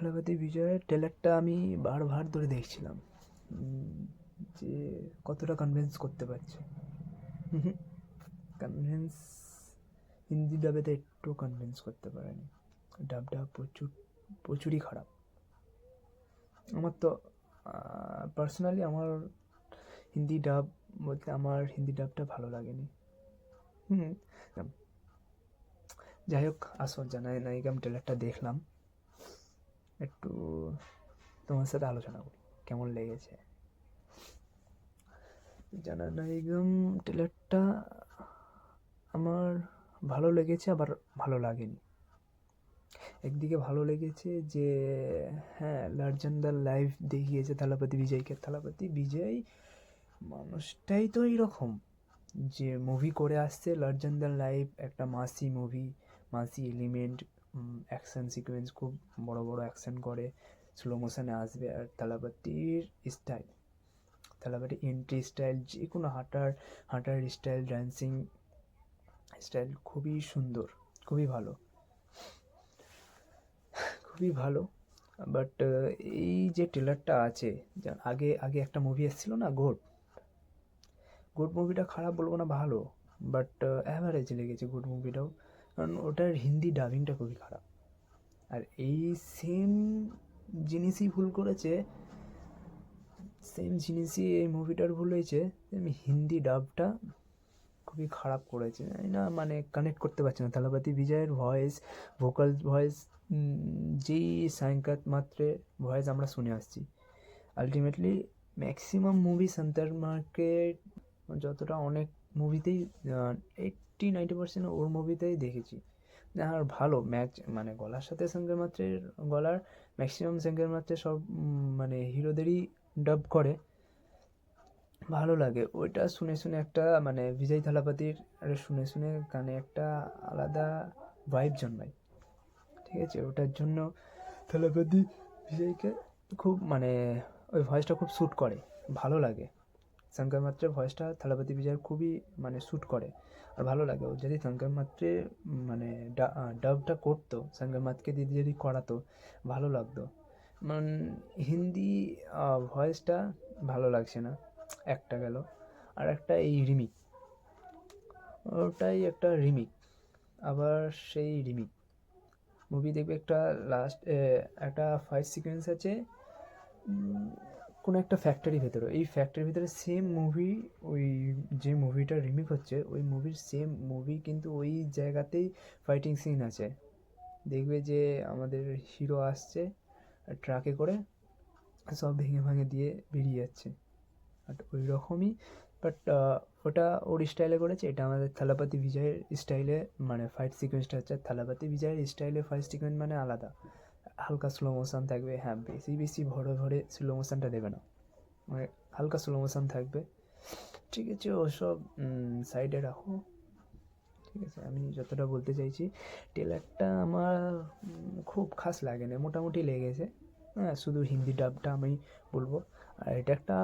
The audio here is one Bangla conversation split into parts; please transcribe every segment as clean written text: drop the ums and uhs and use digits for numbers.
থালাপতি বিজয়ের ট্রেলারটা আমি বারবার ধরে দেখছিলাম, যে কতটা কনভিন্স করতে পারছে। কনভিন্স হিন্দি ডাবেতে একটু কনভিন্স করতে পারেনি। ডাবটা প্রচুরই খারাপ। আমার তো পার্সোনালি আমার হিন্দি ডাব বলতে আমার হিন্দি ডাবটা ভালো লাগেনি। হুম যাই হোক, আসল জানাই নায়িকাম ট্রেলারটা দেখলাম, একটু তোমার সাথে আলোচনা করি কেমন লেগেছে। জানা নায়িকাম ট্রেলারটা আমার ভালো লেগেছে, আবার ভালো লাগেনি। একদিকে ভালো লেগেছে যে হ্যাঁ, লার্জার দ্য লাইফ দেখিয়েছে থালাপতি বিজয়কে। থালাপতি বিজয় মানুষটাই তো এইরকম, যে মুভি করে আসছে লার্জার দ্য লাইফ, একটা মাসি মুভি, মাসি এলিমেন্ট, অ্যাকশন সিকোয়েন্স, খুব বড় বড় অ্যাকশন করে, স্লো মোশনে আসবে। আর থালাপতির স্টাইল, থালাপতি এন্ট্রি স্টাইল, যে কোনো হাঁটার স্টাইল, ডান্সিং স্টাইল খুবই সুন্দর, খুবই ভালো, খুবই ভালো। বাট এই যে ট্রেলারটা আছে, আগে আগে একটা মুভি এসেছিলো না, গোট। গোট মুভিটা খারাপ বলবো না, ভালো, বাট অ্যাভারেজ লেগেছে গোট মুভিটাও, কারণ ওটার হিন্দি ডাবিংটা খুবই খারাপ। আর এই সেম জিনিসই ভুল করেছে, সেম জিনিসই এই মুভিটার ভুল হয়েছে, হিন্দি ডাবটা খুবই খারাপ করেছে। জানি না, মানে কানেক্ট করতে পারছি না থালাপতি বিজয়ের ভয়েস, ভোকাল ভয়েস, যেই সায়ঙ্কাত মাত্রের ভয়েস আমরা শুনে আসছি। আলটিমেটলি ম্যাক্সিমাম মুভি সন্তর মার্কেট, যতটা অনেক মুভিতেই 80-90% ওর মুভিতেই দেখেছি। আর ভালো ম্যাচ, মানে গলার সাথে শঙ্কর মাত্রের গলার, ম্যাক্সিমাম শঙ্কর মাত্রের সব মানে হিরোদেরই ডাব করে, ভালো লাগে। ওইটা শুনে শুনে একটা মানে বিজয় থালাপতির শুনে শুনে গানে একটা আলাদা ভাইব জন্মায়, ঠিক আছে। ওটার জন্য থালাপতি বিজয়কে খুব মানে ওই ভয়েসটা খুব শ্যুট করে, ভালো লাগে। শঙ্কর মাত্রের ভয়েসটা থালাপতি বিজয়ের খুবই মানে শ্যুট করে, আর ভালো লাগে। ও যদি শঙ্কর মাত্রে মানে ডাবটা করতো, শঙ্কর মাত্রকে দিয়ে যদি করাতো, ভালো লাগতো। হিন্দি ভয়েসটা ভালো লাগছে না, একটা গেল। আর একটা এই রিমিক, ওটাই একটা রিমিক, আবার সেই রিমিক মুভি দেখবে, একটা লাস্ট একটা ফাইট সিকোয়েন্স আছে কোনো একটা ফ্যাক্টরির ভেতরে, এই ফ্যাক্টরির ভিতরে সেম মুভি, ওই যে মুভিটা রিমেক হচ্ছে ওই মুভির সেম মুভি, কিন্তু ওই জায়গাতেই ফাইটিং সিন আছে। দেখবে যে আমাদের হিরো আসছে ট্রাকে করে, সব ভেঙে ভাঙে দিয়ে বেরিয়ে যাচ্ছে, বাট ওই রকমই। বাট ওটা ওর স্টাইলে করেছে, এটা আমাদের থালাপতি বিজয়ের স্টাইলে, মানে ফাইট সিকোয়েন্সটা হচ্ছে থালাপতি বিজয়ের স্টাইলে ফাইট সিকোয়েন্স মানে আলাদা, হালকা স্লো মোশন থাকবে। হ্যাঁ, বেশি বেশি ভরে ভরে স্লো মোশনটা দেবে না, মানে হালকা স্লো মোশন থাকবে, ঠিক আছে। ওসব সাইডে রাখো, ঠিক আছে। আমি যতটা বলতে চাইছি, ট্রেলারটা আমার খুব খাস লাগেনি, মোটামুটি লেগেছে। হ্যাঁ, শুধু হিন্দি ডাবটা আমি বলবো। আর এটা একটা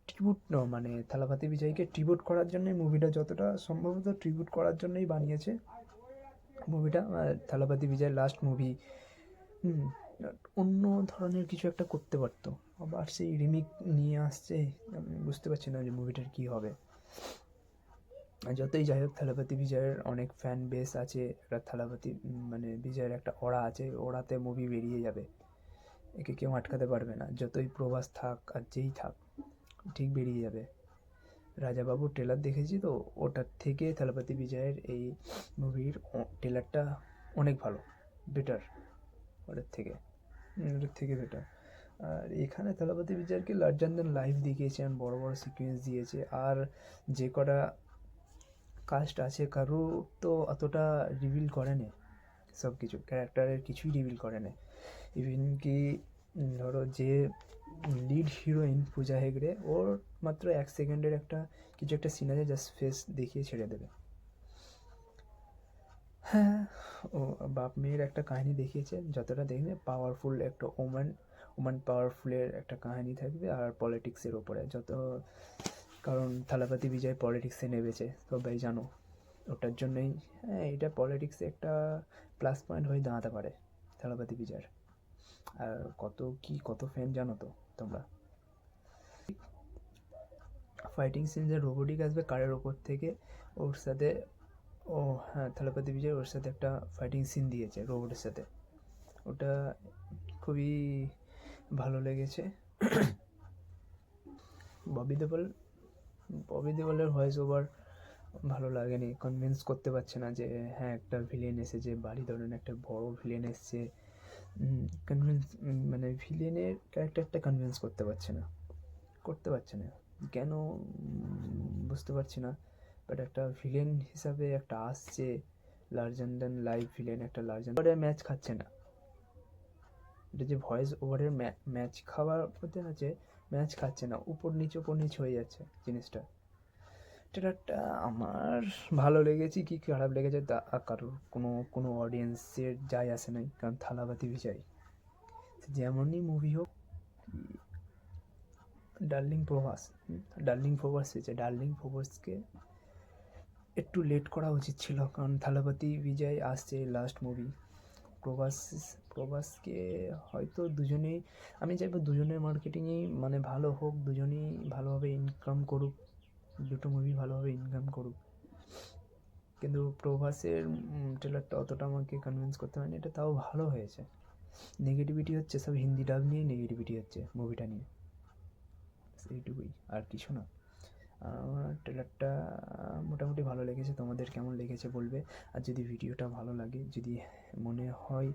ট্রিবিউট, মানে থালাপতি বিজয়কে ট্রিবিউট করার জন্যই মুভিটা, যতটা সম্ভবত ট্রিবিউট করার জন্যই বানিয়েছে মুভিটা। থালাপতি বিজয়ের লাস্ট মুভি, অন্য ধরনের কিছু একটা করতে পারতো, আবার সেই রিমিক নিয়ে আসছে। আমি বুঝতে পারছি না যে মুভিটার কী হবে। যতই যাই হোক, থালাপতি বিজয়ের অনেক ফ্যান বেস আছে, একটা থালাপতি মানে বিজয়ের একটা ওড়া আছে, ওড়াতে মুভি বেরিয়ে যাবে, একে কেউ আটকাতে পারবে না। যতই প্রভাস থাক আর যেই থাক, ঠিক বেরিয়ে যাবে। রাজাবাবুর ট্রেলার দেখেছি তো, ওটার থেকে থালাপতি বিজয়ের এই মুভির ট্রেলারটা অনেক ভালো, বেটার, ওটার থেকে বেটার। আর এখানে থালাপতি বিজয়কে লার্জার দ্যান লাইফ দেখিয়েছেন, বড় বড় সিকুয়েন্স দিয়েছে। আর যে কটা কাস্ট আছে, কারো তো অতটা রিভিল করে না, সব কিছু ক্যারেক্টারের কিছুই রিভিল করে না। ইভেন কি ধরো যে লিড হিরোইন পূজা হেগড়ে, ওর মাত্র 1 সেকেন্ডের একটা কিছু একটা সিন আছে, জাস্ট ফেস দেখিয়ে ছেড়ে দেবে। হ্যাঁ, ও বাপ মেয়ের একটা কাহিনী দেখিয়েছে, যতটা দেখবে পাওয়ারফুল একটা ওমান পাওয়ারফুলের একটা কাহিনী থাকবে, আর পলিটিক্সের ওপরে যত, কারণ থালাপতি বিজয় পলিটিক্সে নেমেছে সবাই জানো, ওটার জন্যই। হ্যাঁ, এটা পলিটিক্সে একটা প্লাস পয়েন্ট হয়ে দাঁড়াতে পারে থালাপতি বিজয়ের। আর কত ফ্যান জানো তো তোমরা? ফাইটিং সিন যে রোবটিক আসবে কারের ওপর থেকে, ওর সাথে ও হ্যাঁ থালাপতি বিজয় ওর সাথে একটা ফাইটিং সিন দিয়েছে রোবটের সাথে, ওটা খুবই ভালো লেগেছে। ববি দেওয়াল ববি দেওয়ালের ভয়েস ওভার ভালো লাগেনি, কনভিন্স করতে পারছে না যে হ্যাঁ একটা ভিলেন এসেছে, ভারী ধরনের একটা বড় ভিলেন এসছে, কনভিন্স মানে ভিলেনের ক্যারেক্টারটা কনভিন্স করতে পারছে না কেন বুঝতে পারছি না। বাট একটা ভিলেন হিসাবে একটা আসছে, লার্জার দ্যান লাইফ ভিলেন, একটা লার্জার ম্যাচ খাচ্ছে না। এটা যে ভয়েস ওভারের ম্যাচ খাওয়ার মধ্যে আছে, ম্যাচ খাচ্ছে না, উপর নিচ হয়ে যাচ্ছে জিনিসটা। ট্রেলারটা আমার ভালো লেগেছে কি খারাপ লেগেছে তা কারোর কোনো অডিয়েন্সের যায় আসে নাই, কারণ থালাপতি বিজয় যেমনই মুভি হোক, ডার্লিং প্রভাস হয়েছে, ডার্লিং প্রভাসকে একটু লেট করা উচিত ছিল, কারণ থালাপতি বিজয় আসছে লাস্ট মুভি। প্রভাসকে হয়তো দুজনেই, আমি চাইবো দুজনের মার্কেটিংই মানে ভালো হোক, দুজনেই ভালোভাবে ইনকাম করুক, দুটো মুভি ভালোভাবে ইনকাম করুক। কিন্তু প্রভাসের ট্রেলারটা অতটা আমাকে কনভিন্স করতে হয়নি, এটা তাও ভালো হয়েছে। নেগেটিভিটি হচ্ছে সব হিন্দি ডাব নিয়ে নেগেটিভিটি হচ্ছে মুভিটা নিয়ে, এইটুকুই আর কিছু না। আমার ট্রেলারটা মোটামুটি ভালো লেগেছে, তোমাদের কেমন লেগেছে বলবে। আর যদি ভিডিওটা ভালো লাগে, যদি মনে হয়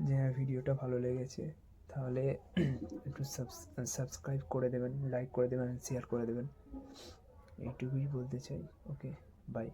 যে হ্যাঁ ভিডিওটা ভালো লেগেছে, তাহলে একটু সাবস্ক্রাইব করে দেবেন, লাইক করে দেবেন, শেয়ার করে দেবেন, এইটুকুই বলতে চাই। ওকে, বাই।